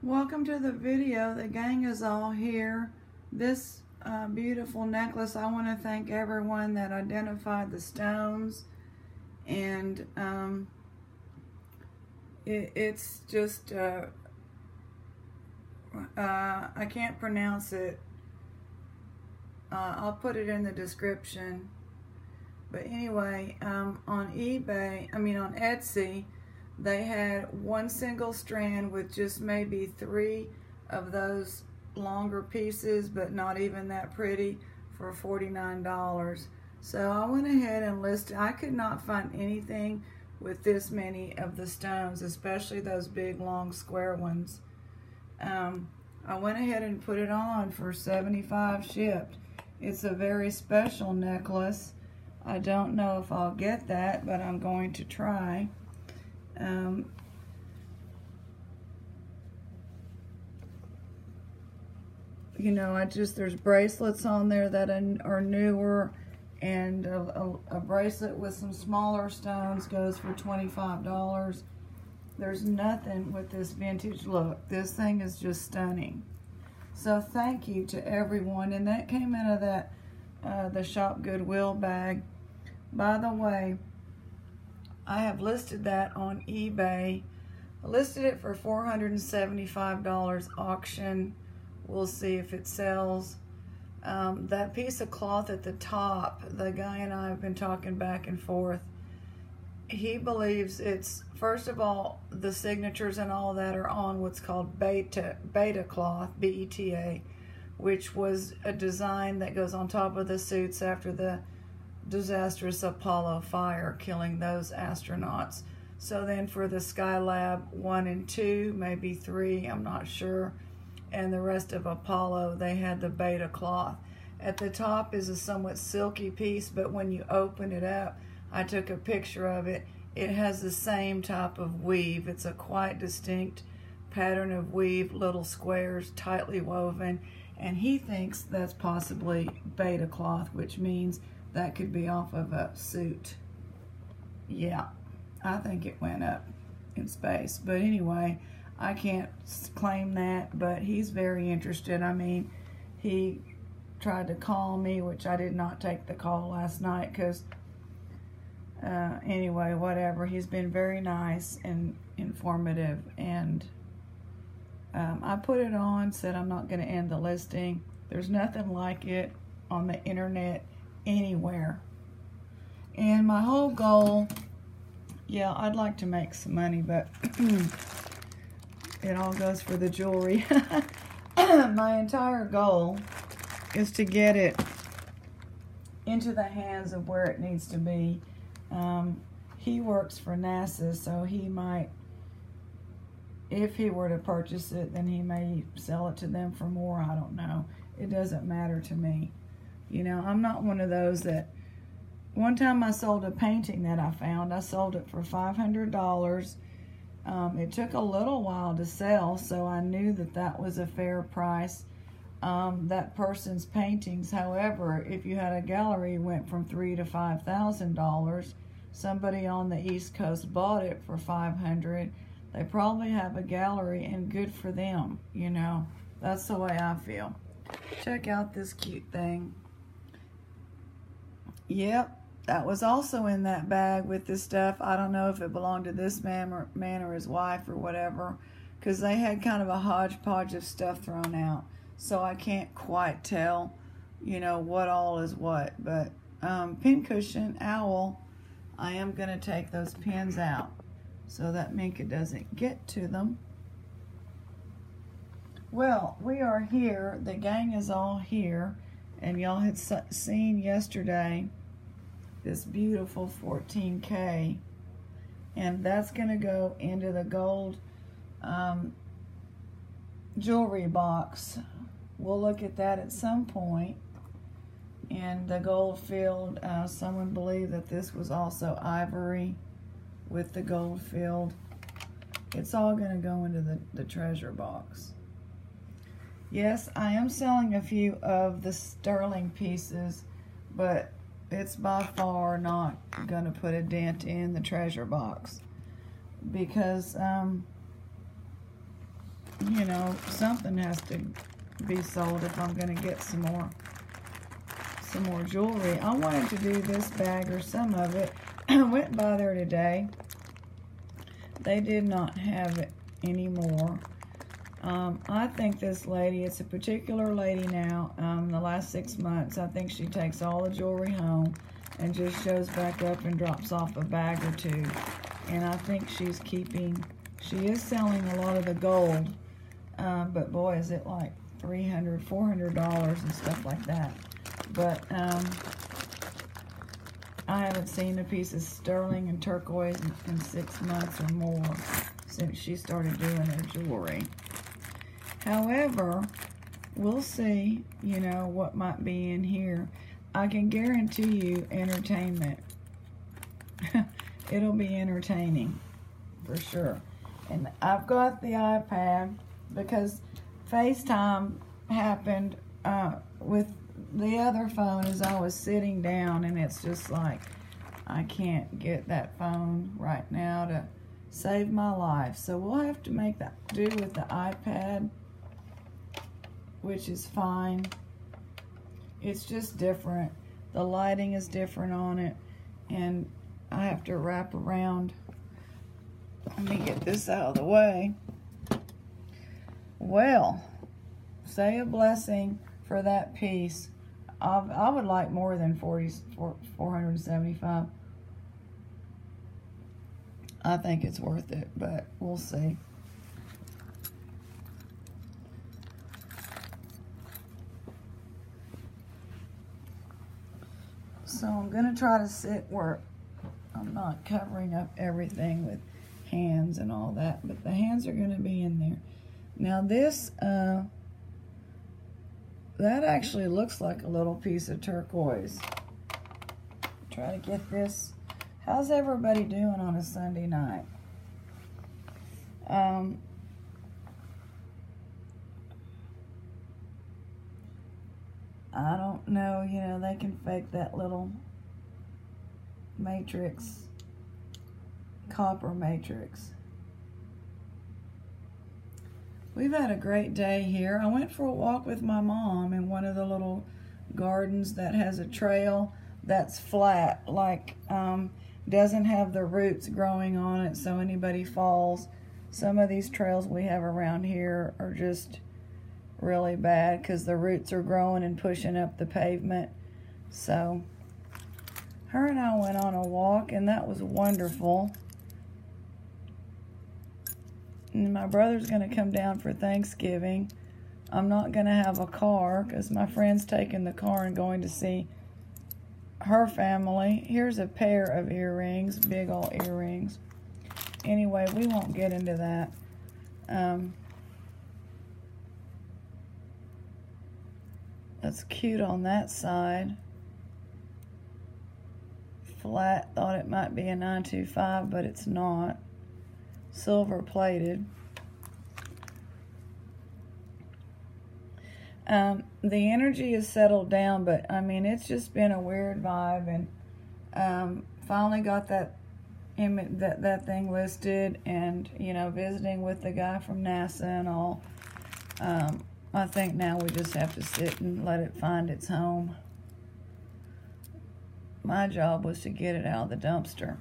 Welcome to the video. The gang is all here. This beautiful necklace, I want to thank everyone that identified the stones, and it's just I can't pronounce it. I'll put it in the description. But anyway, on on Etsy, they had one single strand with just maybe 3 of those longer pieces, but not even that pretty, for $49. So I went ahead and listed. I could not find anything with this many of the stones, especially those big long square ones. I went ahead and put it on for $75 shipped. It's a very special necklace. I don't know if I'll get that, but I'm going to try. You know, there's bracelets on there that are newer, and a bracelet with some smaller stones goes for $25. There's nothing with this vintage look. This thing is just stunning. So thank you to everyone, and that came out of that the Shop Goodwill bag. By the way, I have listed that on eBay. I listed it for $475 auction. We'll see if it sells. That piece of cloth at the top, the guy and I have been talking back and forth. He believes it's, first of all, the signatures and all that are on what's called beta cloth, B-E-T-A, which was a design that goes on top of the suits after the disastrous Apollo fire, killing those astronauts. So then for the Skylab 1 and 2, maybe 3, I'm not sure, and the rest of Apollo, they had the beta cloth. At the top is a somewhat silky piece, but when you open it up, I took a picture of it, it has the same type of weave. It's a quite distinct pattern of weave, little squares, tightly woven, and he thinks that's possibly beta cloth, which means that could be off of a suit. Yeah, I think it went up in space. But anyway, I can't claim that, but he's very interested. I mean, he tried to call me, which I did not take the call last night because, anyway, whatever. He's been very nice and informative, and I put it on, said I'm not going to end the listing. There's nothing like it on the internet anywhere. And my whole goal, yeah, I'd like to make some money, but it all goes for the jewelry. My entire goal is to get it into the hands of where it needs to be. He works for NASA, so he might, if he were to purchase it, then he may sell it to them for more. I don't know. It doesn't matter to me. You know, I'm not one of those that, one time I sold a painting that I found. I sold it for $500. It took a little while to sell, so I knew that that was a fair price. That person's paintings, however, if you had a gallery, went from $3,000 to $5,000. Somebody on the East Coast bought it for $500. They probably have a gallery, and good for them, you know. That's the way I feel. Check out this cute thing. Yep, that was also in that bag with this stuff. I don't know if it belonged to this man or his wife or whatever, because they had kind of a hodgepodge of stuff thrown out. So I can't quite tell, you know, what all is what. But pincushion, owl, I am going to take those pins out so that Minka doesn't get to them. Well, we are here. The gang is all here. And y'all had seen yesterday this beautiful 14K. And that's going to go into the gold jewelry box. We'll look at that at some point. And the gold field, someone believed that this was also ivory with the gold field. It's all going to go into the treasure box. Yes, I am selling a few of the sterling pieces, but it's by far not going to put a dent in the treasure box because you know, something has to be sold if I'm going to get some more jewelry. I wanted to do this bag or some of it. I went by there today. They did not have it anymore. I think this lady, it's a particular lady now, the last 6 months, I think she takes all the jewelry home and just shows back up and drops off a bag or two. And I think she is selling a lot of the gold, but boy, is it like $300, $400 and stuff like that. But I haven't seen a piece of sterling and turquoise in 6 months or more since she started doing her jewelry. However, we'll see, you know, what might be in here. I can guarantee you entertainment. It'll be entertaining, for sure. And I've got the iPad because FaceTime happened with the other phone as I was sitting down, and it's just like, I can't get that phone right now to save my life. So we'll have to make that do with the iPad, which is fine. It's just different. The lighting is different on it, and I have to wrap around. Let me get this out of the way. Well, say a blessing for that piece. I would like more than 475. I think it's worth it, but we'll see. So I'm going to try to sit where I'm not covering up everything with hands and all that, but the hands are going to be in there. Now this, that actually looks like a little piece of turquoise. Try to get this. How's everybody doing on a Sunday night? I don't know, you know, they can fake that little matrix, copper matrix. We've had a great day here. I went for a walk with my mom in one of the little gardens that has a trail that's flat, like doesn't have the roots growing on it so anybody falls. Some of these trails we have around here are just really bad because the roots are growing and pushing up the pavement. So her and I went on a walk, and that was wonderful. And my brother's going to come down for Thanksgiving. I'm not going to have a car because my friend's taking the car and going to see her family. Here's a pair of earrings, big old earrings. Anyway, we won't get into that. That's cute on that side. Flat, thought it might be a 925, but it's not. Silver plated. The energy is settled down, but I mean, it's just been a weird vibe, and finally got that image, that thing listed, and you know, visiting with the guy from NASA and all. I think now we just have to sit and let it find its home. My job was to get it out of the dumpster.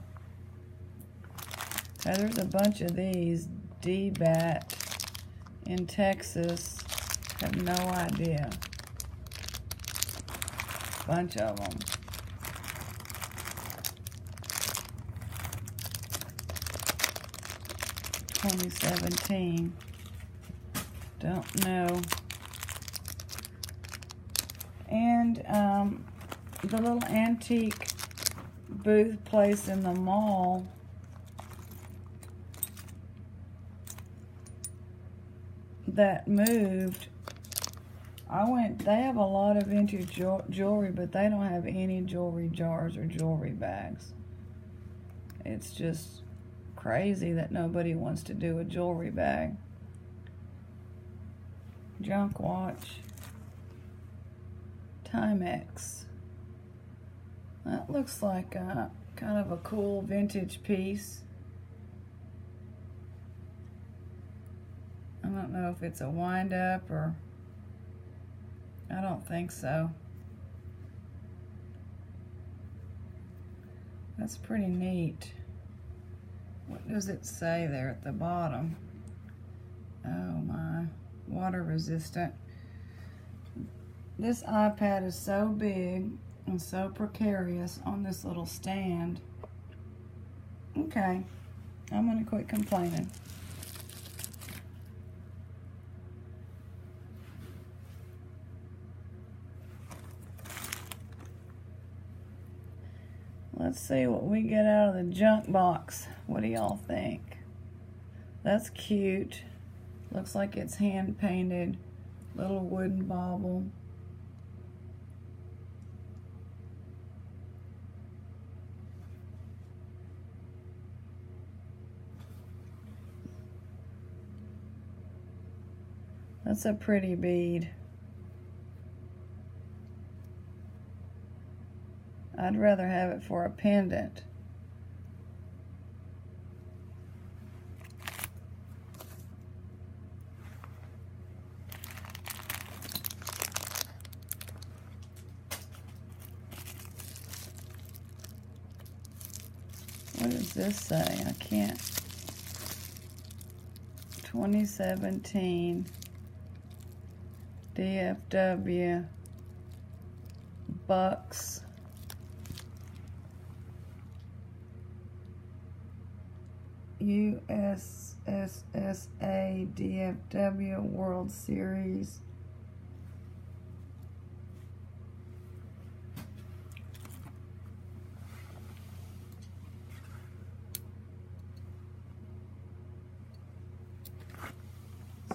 Now, there's a bunch of these D-Bat in Texas. Have no idea. Bunch of them. $2017. Don't know. And the little antique booth place in the mall, that moved. They have a lot of vintage jewelry, but they don't have any jewelry jars or jewelry bags. It's just crazy that nobody wants to do a jewelry bag. Junk watch. Timex. That looks like a kind of a cool vintage piece. I'm don't know if it's a wind up or, I don't think so. That's pretty neat. What does it say there at the bottom? Oh my, water resistant. This iPad is so big and so precarious on this little stand. Okay, I'm gonna quit complaining. Let's see what we get out of the junk box. What do y'all think? That's cute. Looks like it's hand painted. Little wooden bauble. That's a pretty bead. I'd rather have it for a pendant. What does this say? I can't. 2017 DFW Bucks. USSSA DFW World Series.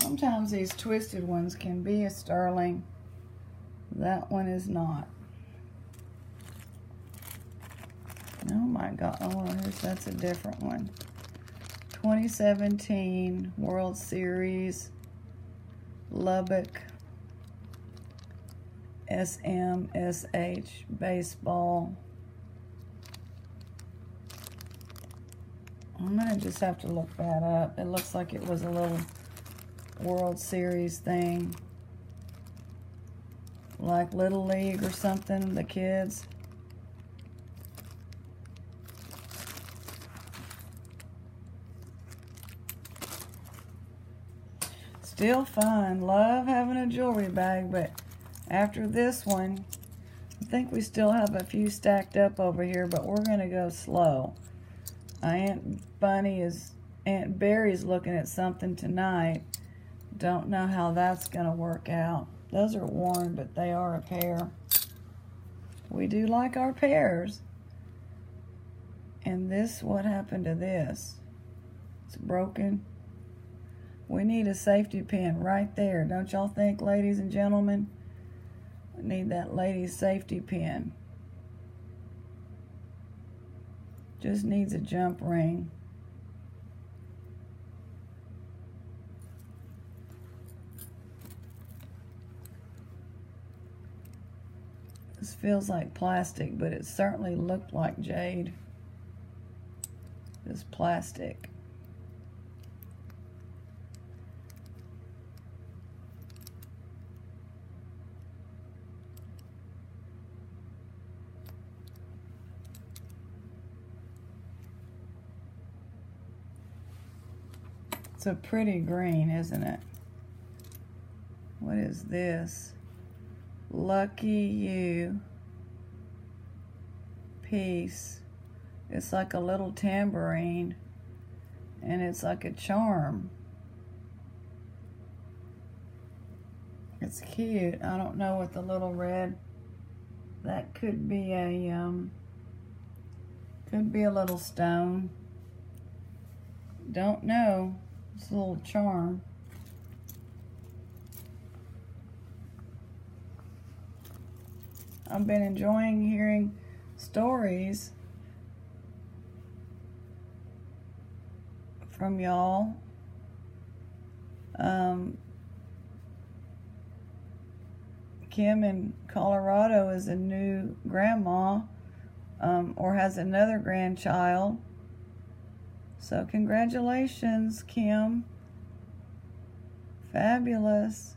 Sometimes these twisted ones can be a sterling. That one is not. Oh my God, oh, that's a different one. 2017 World Series, Lubbock, SMSH Baseball. I'm gonna just have to look that up. It looks like it was a little World Series thing, like Little League or something, the kids. Still fun. Love having a jewelry bag, but after this one, I think we still have a few stacked up over here, but we're gonna go slow. Aunt Barry's looking at something tonight. Don't know how that's gonna work out. Those are worn, but they are a pair. We do like our pairs. And this, what happened to this? It's broken. We need a safety pin right there. Don't y'all think, ladies and gentlemen? We need that lady's safety pin. Just needs a jump ring. This feels like plastic, but it certainly looked like jade. This plastic. It's a pretty green, isn't it? What is this? Lucky You piece. It's like a little tambourine, and it's like a charm. It's cute. I don't know what the little red, that could be a little stone. Don't know. It's a little charm. I've been enjoying hearing stories from y'all. Kim in Colorado is a new grandma, or has another grandchild. So congratulations, Kim. Fabulous.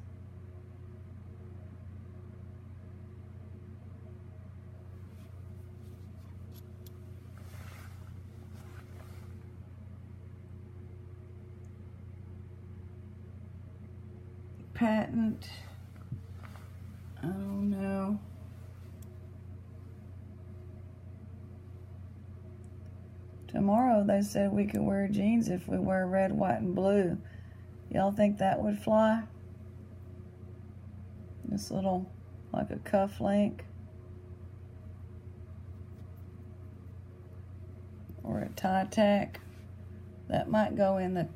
Patent. I don't know. Tomorrow they said we could wear jeans if we wear red, white, and blue. Y'all think that would fly? This little, like a cuff link. Or a tie tack. That might go in the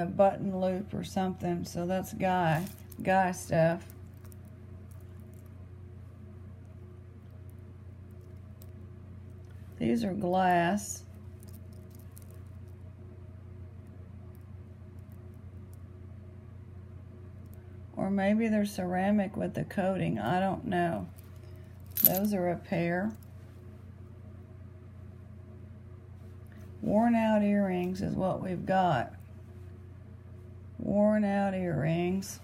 button loop or something. So that's guy stuff. These are glass. Or maybe they're ceramic with the coating. I don't know. Those are a pair. Worn out earrings is what we've got. Worn out earrings.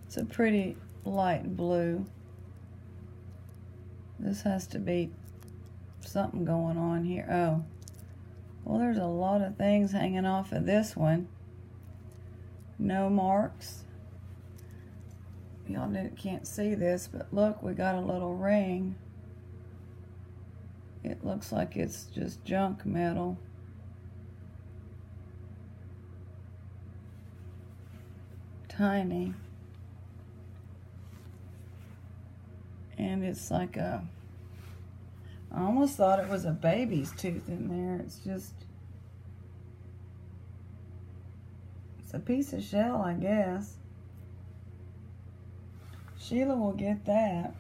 It's a pretty light blue. This has to be something going on here. Oh, well, there's a lot of things hanging off of this one. No marks. Y'all can't see this, but look, we got a little ring. It looks like it's just junk metal. Tiny. And it's like a, I almost thought it was a baby's tooth in there. It's just, it's a piece of shell, I guess. Sheila will get that.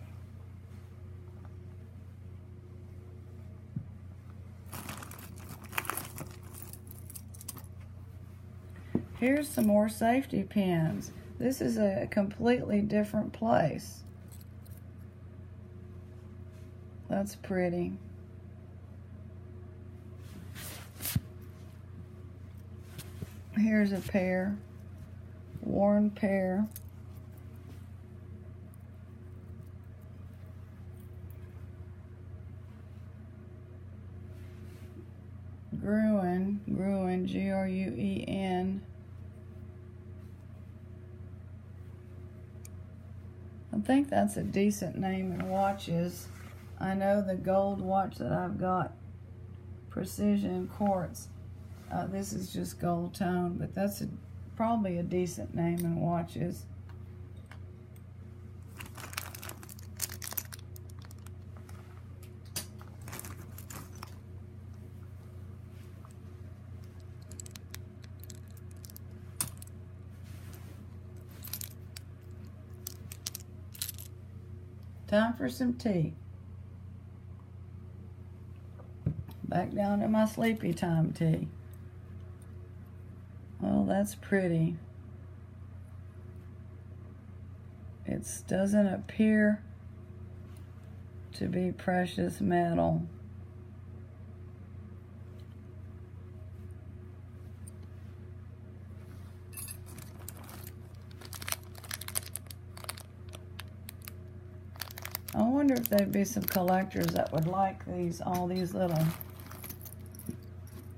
Here's some more safety pins. This is a completely different place. That's pretty. Here's a pair. Worn pair. Gruen, Gruen. I think that's a decent name in watches. I know the gold watch that I've got, Precision Quartz, this is just gold tone, but that's probably a decent name in watches. Time for some tea. Back down to my sleepy time tea. Oh, that's pretty. It doesn't appear to be precious metal. I wonder if there'd be some collectors that would like these, all these little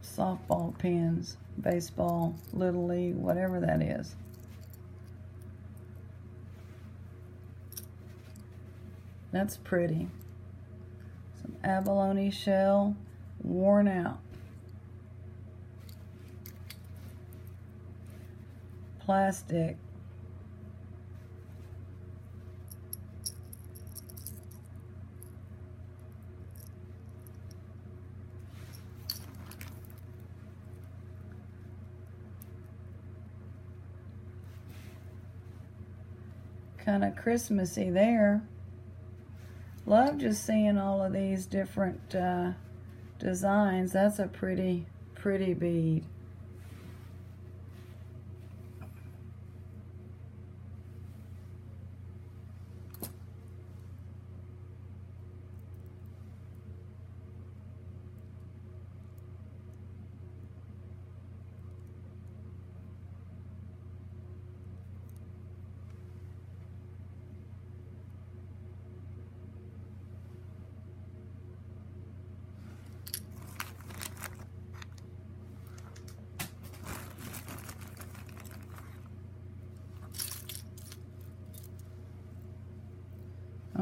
softball pins, baseball, little league, whatever that is. That's pretty. Some abalone shell, worn out. Plastic. Kind of Christmassy there. Love just seeing all of these different designs. That's a pretty bead.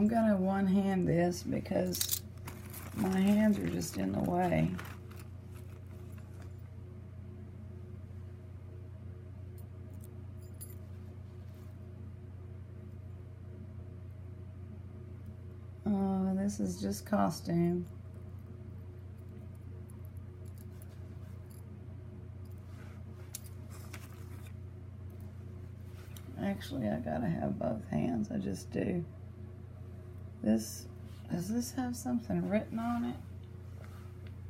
I'm gonna one-hand this because my hands are just in the way. Oh, this is just costume. Actually, I gotta have both hands. I just do. Does this have something written on it?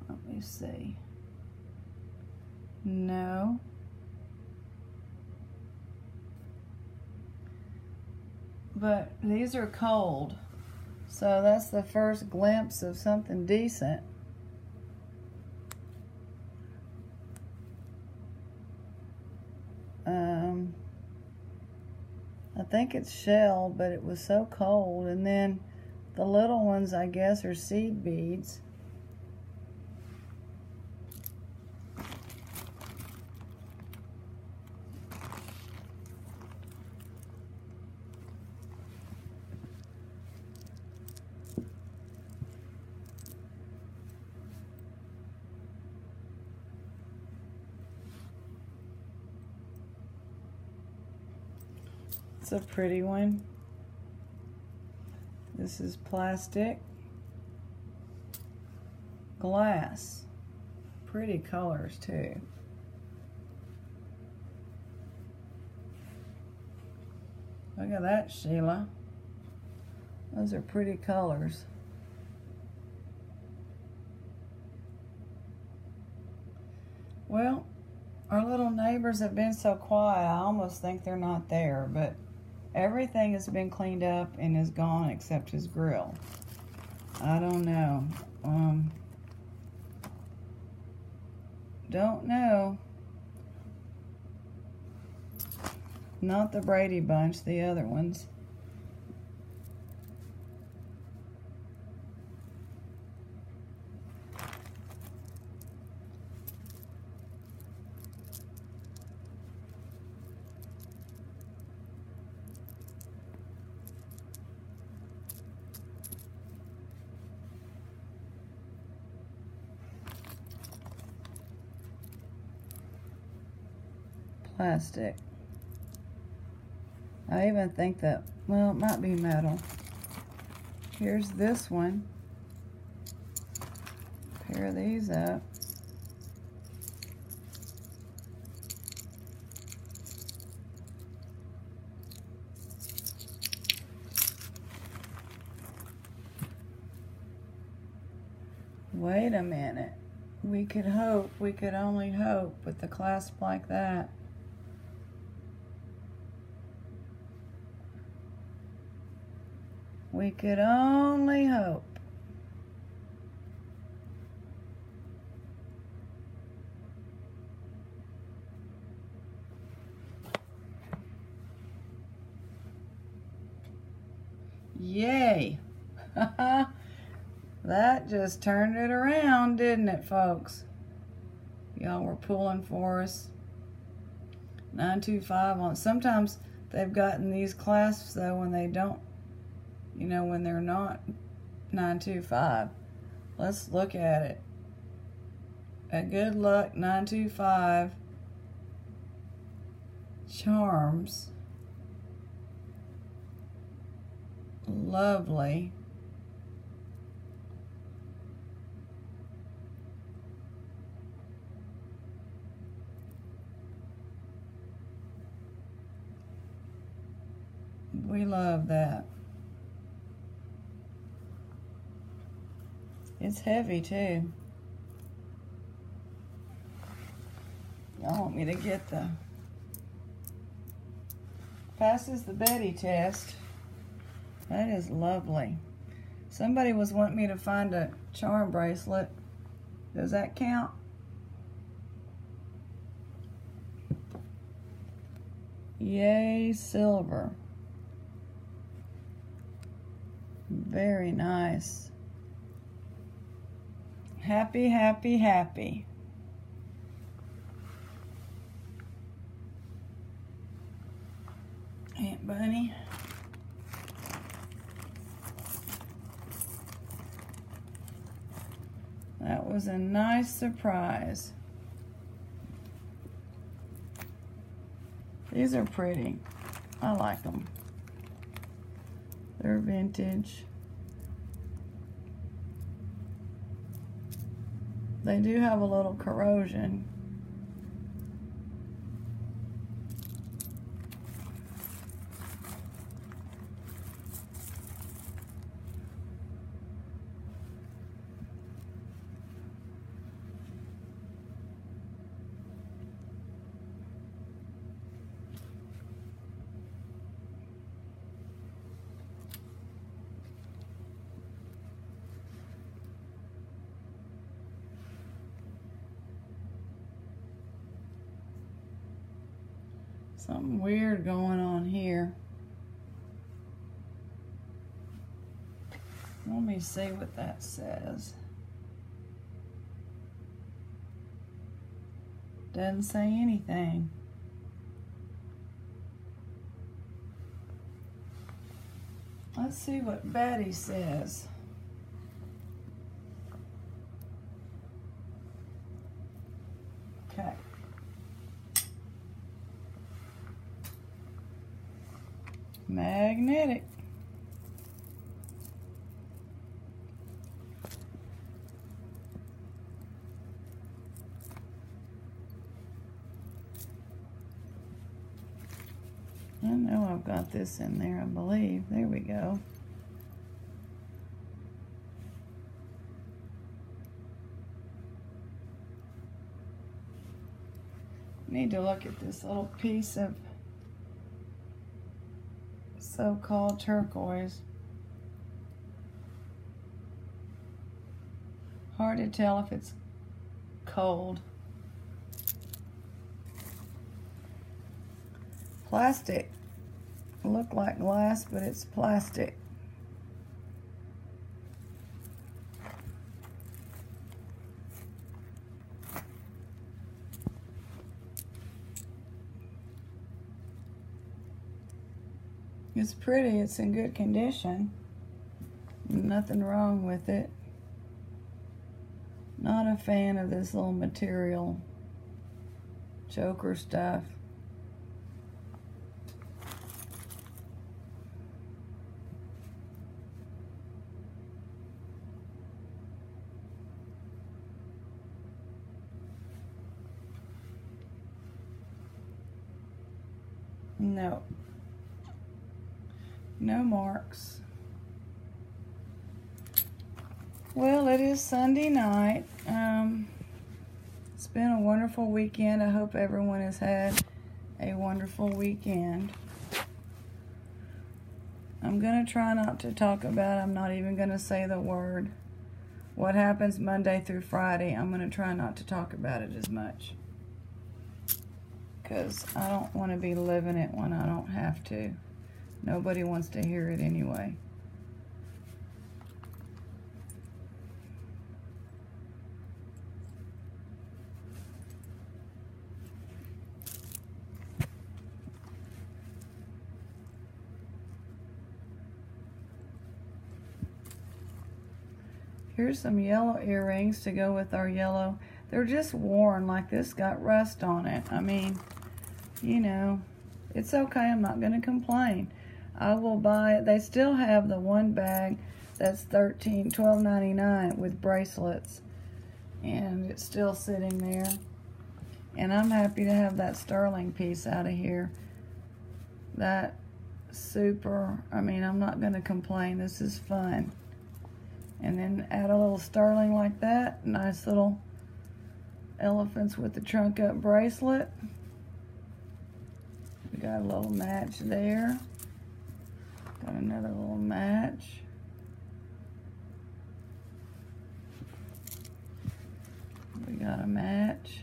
Let me see. No. But these are cold. So that's the first glimpse of something decent. I think it's shell, but it was so cold. And then the little ones, I guess, are seed beads. It's a pretty one. This is plastic. Glass. Pretty colors too. Look at that, Sheila. Those are pretty colors. Well, our little neighbors have been so quiet, I almost think they're not there, but everything has been cleaned up and is gone except his grill. I don't know. Don't know. Not the Brady Bunch, the other ones. Plastic. I even think that, well, it might be metal. Here's this one. Pair these up. Wait a minute. We could hope, we could only hope with the clasp like that. We could only hope. Yay! That just turned it around, didn't it, folks? Y'all were pulling for us. 925 on. Sometimes they've gotten these clasps though when they don't, you know, when they're not 925. Let's look at it. A good luck 925 charms. Lovely. We love that. It's heavy too. Y'all want me to get the passes the Betty test. That is lovely. Somebody was wanting me to find a charm bracelet. Does that count? Yay, silver. Very nice. Happy, happy, happy. Aunt Bunny. was a nice surprise. These are pretty. I like them. They're vintage. They do have a little corrosion. Something weird going on here. Let me see what that says. Doesn't say anything. Let's see what Betty says. Okay. Magnetic. I know I've got this in there, I believe. There we go. Need to look at this little piece of so-called turquoise. Hard to tell if it's cold. Plastic. Look like glass, but it's plastic. It's pretty, it's in good condition. Nothing wrong with it. Not a fan of this little material choker stuff. No. No marks. Well, it is Sunday night. It's been a wonderful weekend. I hope everyone has had a wonderful weekend. I'm going to try not to talk about it. I'm not even going to say the word. What happens Monday through Friday, I'm going to try not to talk about it as much. Because I don't want to be living it when I don't have to. Nobody wants to hear it anyway. Here's some yellow earrings to go with our yellow. They're just worn, like this got rust on it. I mean, you know, it's okay. I'm not going to complain. I will buy it. They still have the one bag that's $12.99 with bracelets, and it's still sitting there. And I'm happy to have that sterling piece out of here. That super, I mean, I'm not going to complain. This is fun. And then add a little sterling like that. Nice little elephants with the trunk up bracelet. We got a little match there. Got another little match. We got a match.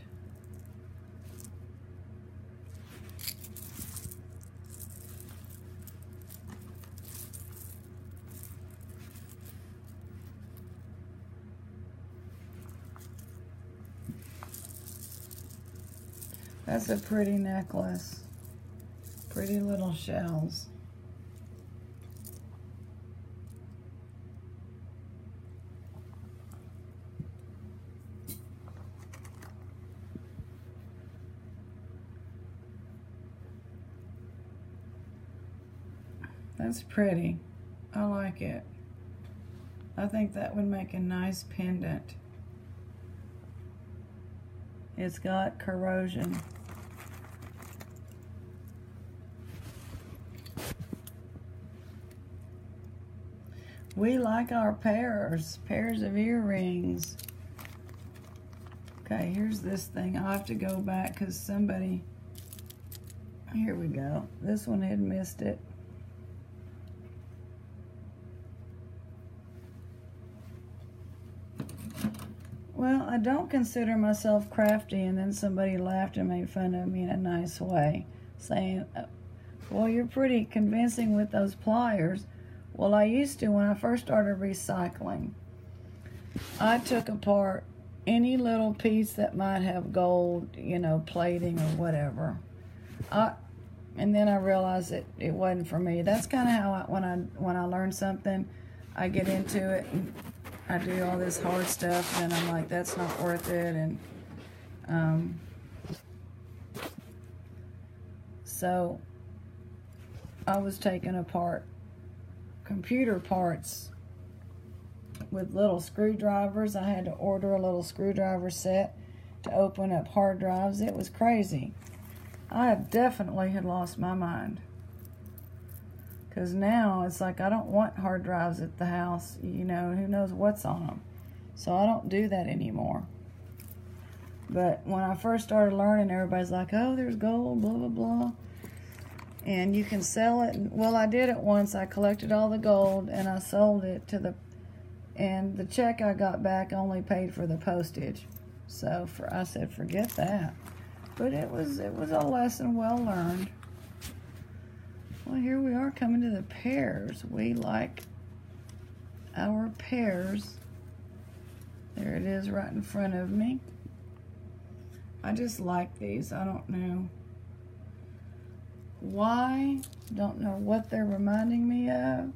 That's a pretty necklace. Pretty little shells. That's pretty. I like it. I think that would make a nice pendant. It's got corrosion. We like our pairs of earrings. Okay, here's this thing. I'll have to go back because somebody, here we go. This one had missed it. Well, I don't consider myself crafty, and then somebody laughed and made fun of me in a nice way, saying, well, you're pretty convincing with those pliers. Well, I used to when I first started recycling. I took apart any little piece that might have gold, you know, plating or whatever. And then I realized it wasn't for me. That's kind of how when I learn something, I get into it and I do all this hard stuff, and I'm like, that's not worth it. And so I was taking apart computer parts with little screwdrivers. I had to order a little screwdriver set to open up hard drives. It was crazy. I definitely had lost my mind. Because now it's like I don't want hard drives at the house. You know, who knows what's on them. So I don't do that anymore. But when I first started learning, everybody's like, oh, there's gold, blah, blah, blah. And you can sell it. Well, I did it once. I collected all the gold and I sold it to the, and the check I got back only paid for the postage. So I said, forget that. But it was a lesson well learned. Well, here we are coming to the pears. We like our pears. There it is right in front of me. I just like these. I don't know why. Don't know what they're reminding me of.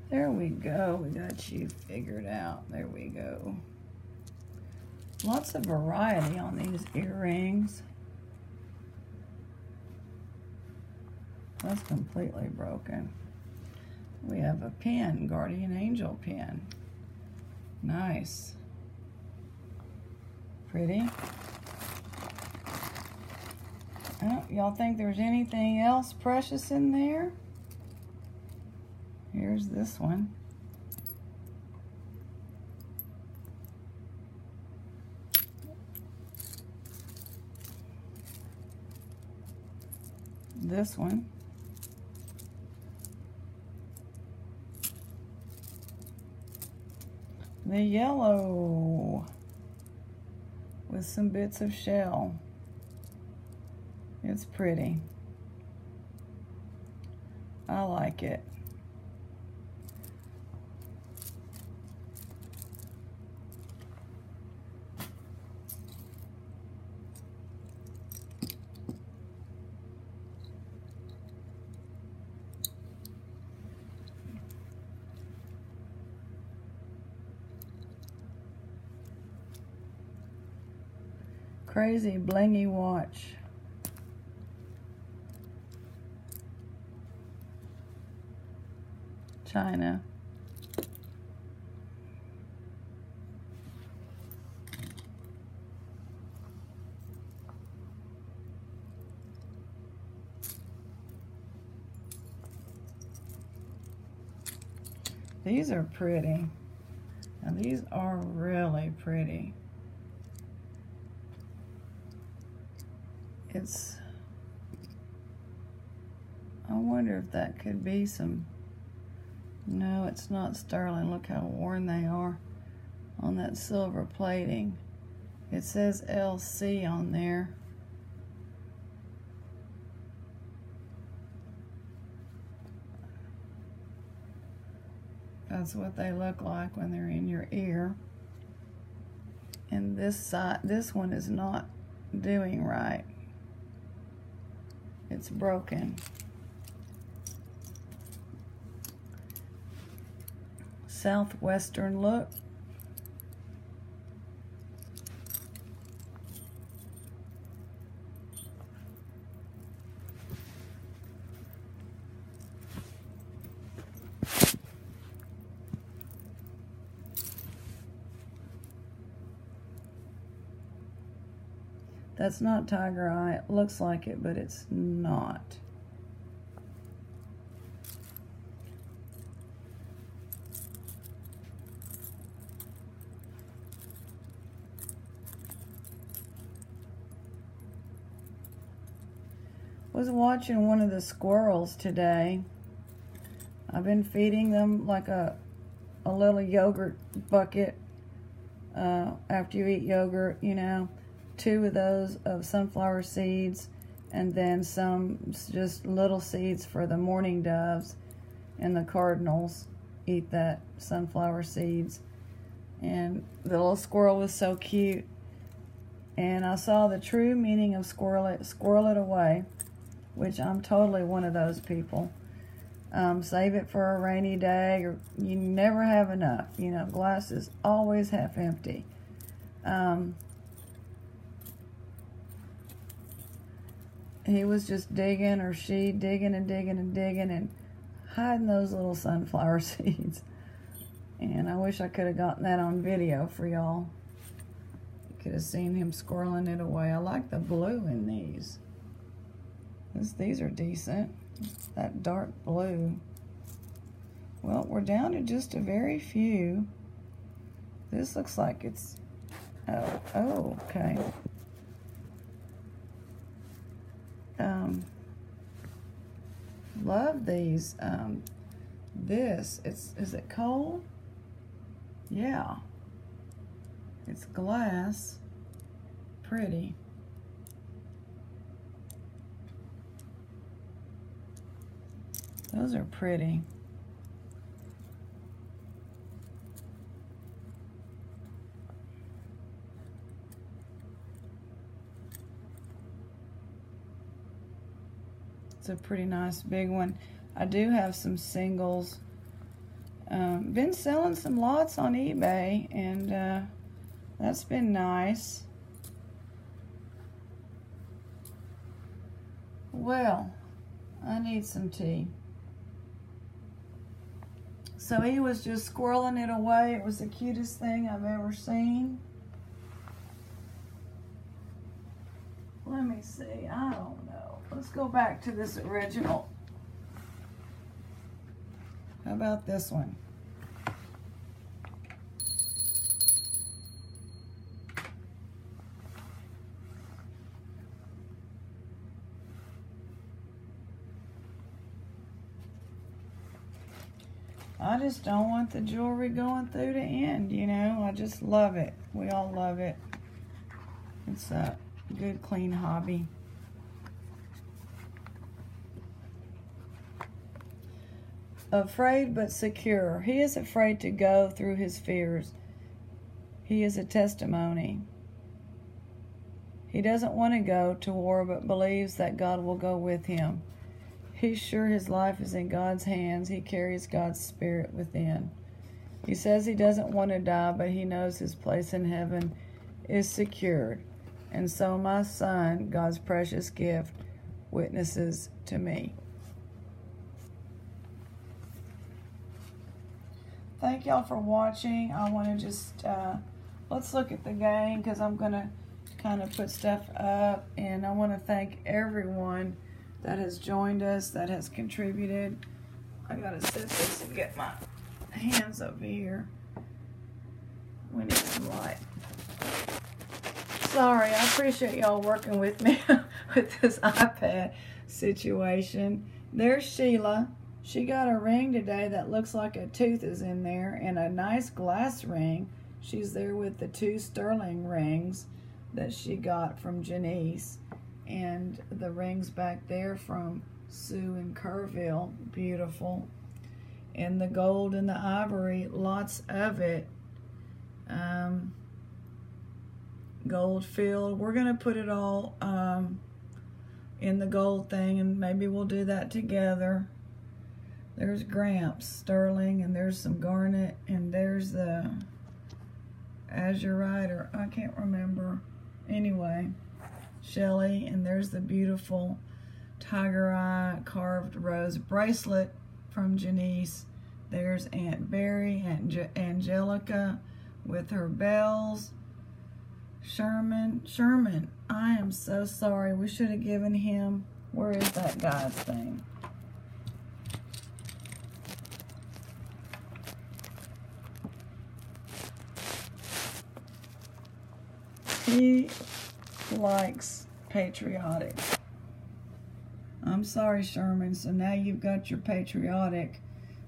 There we go. We got you figured out. There we go. Lots of variety on these earrings. That's completely broken. We have a pin, Guardian Angel pin. Nice. Pretty. Oh, y'all think there's anything else precious in there? Here's this one. This one. The yellow with some bits of shell. It's pretty. I like it. Crazy blingy watch. China. These are pretty. Now these are really pretty. I wonder if that could be some, no, it's not sterling. Look how worn they are on that silver plating. It says LC on there. That's what they look like when they're in your ear. And this side, this one is not doing right. It's broken. Southwestern look. That's not tiger eye. It looks like it, but it's not. Was watching one of the squirrels today. I've been feeding them like a little yogurt bucket after you eat yogurt, you know. 2 of those of sunflower seeds, and then some just little seeds for the mourning doves, and the cardinals eat that sunflower seeds. And the little squirrel was so cute, and I saw the true meaning of squirrel it away, which I'm totally one of those people. Save it for a rainy day, or you never have enough. You know, glass is always half empty. He was just digging, or she digging and digging and digging and hiding those little sunflower seeds. And I wish I could have gotten that on video for y'all. You could have seen him squirreling it away. I like the blue in these. These are decent. That dark blue. Well, we're down to just a very few. This looks like it's, oh, okay. Love these. Is it coal? Yeah. It's glass. Pretty. Those are pretty. It's a pretty nice big one. I do have some singles. Been selling some lots on eBay, and that's been nice. Well, I need some tea. So he was just squirreling it away. It was the cutest thing I've ever seen. Let me see. I don't know. Let's go back to this original. How about this one? I just don't want the jewelry going through the end, you know. I just love it. We all love it. It's a good, clean hobby. Afraid but secure. He is afraid to go through his fears. He is a testimony. He doesn't want to go to war, but believes that God will go with him. He's sure his life is in God's hands. He carries God's spirit within. He says he doesn't want to die, but he knows his place in heaven is secured. And so my son, God's precious gift, witnesses to me. Thank y'all for watching. I want to just, let's look at the game, because I'm going to kind of put stuff up. And I want to thank everyone that has joined us, that has contributed. I gotta set this and get my hands over here. We need some light. Sorry, I appreciate y'all working with me with this iPad situation. There's Sheila. She got a ring today that looks like a tooth is in there, and a nice glass ring. She's there with the 2 sterling rings that she got from Janice. And the rings back there from Sue and Kerrville, beautiful. and the gold and the ivory, lots of it. Gold filled. We're going to put it all in the gold thing, and maybe we'll do that together. There's Gramps, sterling, and there's some garnet, and there's the azurite, or I can't remember. Anyway, Shelly, and there's the beautiful tiger eye carved rose bracelet from Janice. There's Aunt Berry, Angelica with her bells. Sherman, I am so sorry. We should have given him, where is that guy's thing? He likes patriotic. I'm sorry, Sherman. So now you've got your patriotic.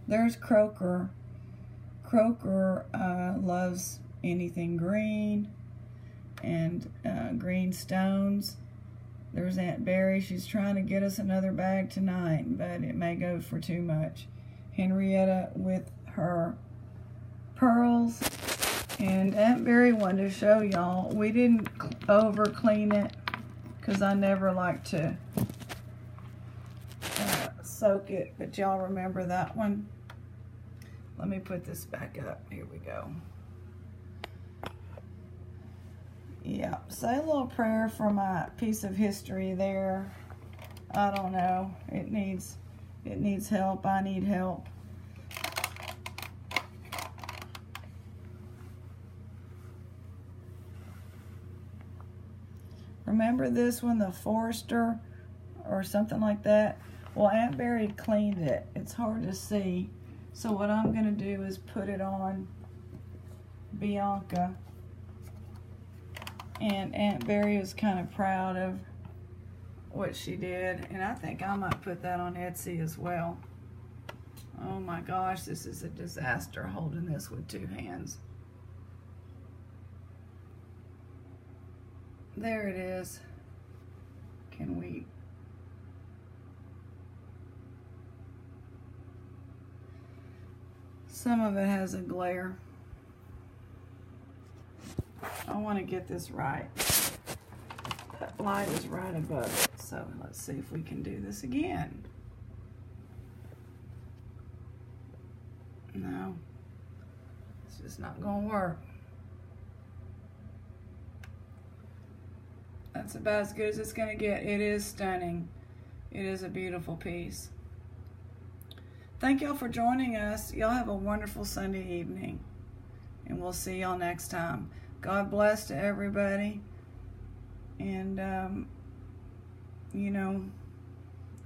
There's Croker. Croker loves anything green and green stones. There's Aunt Berry. She's trying to get us another bag tonight, but it may go for too much. Henrietta with her pearls. And Aunt Berry wanted to show y'all. We didn't over clean it because I never like to soak it, but y'all remember that one. Let me put this back up. Here we go. Yeah, say a little prayer for my piece of history there. I don't know. It needs help. I need help. Remember this one, the Forester or something like that? Well, Aunt Berry cleaned it. It's hard to see. So what I'm going to do is put it on Bianca. And Aunt Berry is kind of proud of what she did. And I think I might put that on Etsy as well. Oh my gosh, this is a disaster holding this with two hands. There it is. Can we... Some of it has a glare. I want to get this right. That light is right above it. So let's see if we can do this again. No. It's just not going to work. That's about as good as it's going to get. It is stunning. It is a beautiful piece. Thank y'all for joining us. Y'all have a wonderful Sunday evening. And we'll see y'all next time. God bless to everybody. And, you know,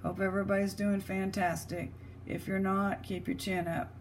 hope everybody's doing fantastic. If you're not, keep your chin up.